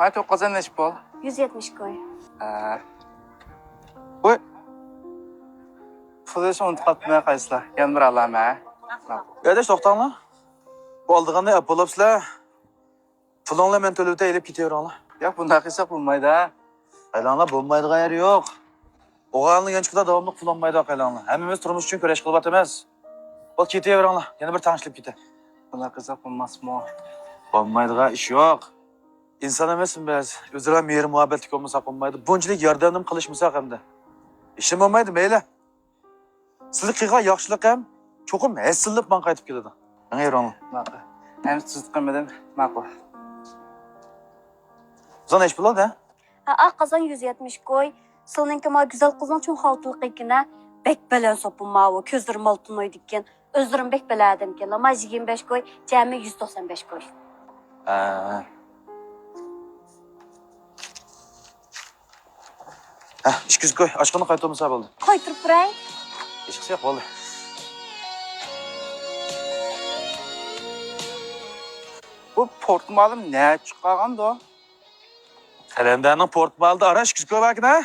Bana çok kazan neş bol. 170 koy. Bu Fıdış onu tıkatmaya kaysla. Yan bir Allah'ım ha. Kardeş toxtanglar. Bu aldığında yapılıpsızlar. Pulonla men төлөвdə elib ketiyorlar. Ya bunda kıysa bulmaydı ha. Aylanlar bulmaydı gayrı yok. Oğlanın gençlikte davamlıq pulonmaydı aylanlar. Hemimiz turmuş için köreş kılbat emez. Bol ketiyorlar. Yana bir tanışlıp kete. Bunda kıysa bulmaz mı? Bulmaydı gayrı iş yok. İnsan emesin biz. Özüle mehir muhabbetlik olmasak olmaydı. Bunçilik yardımım kılışmasak hem de. İşim olmaydı meyle. Sizlik kıyğa yaxşılık hem çokum esillip ban qaytıp geledi. Yana yürüyorlar. Makul. Hem tuzluk kıymadım. Makul. Zan eş buladı ha? Ah kazan 170 koy. Sılınki ma güzel kızın çok haltılık ikine. Bek belen sopun mavu. Közlerim altın oydu iken. Özlerim bek beladım ki. Ama 25 koy. Cemi 195 koy. İş güzü koy. Aşkını qaytı olmasa oldu. Koyturup buraya. İş kısa yok oldu. Bu portmalım ne çıkargandı o? Kalendarın portmalda ara iş güzü koy bakın ha.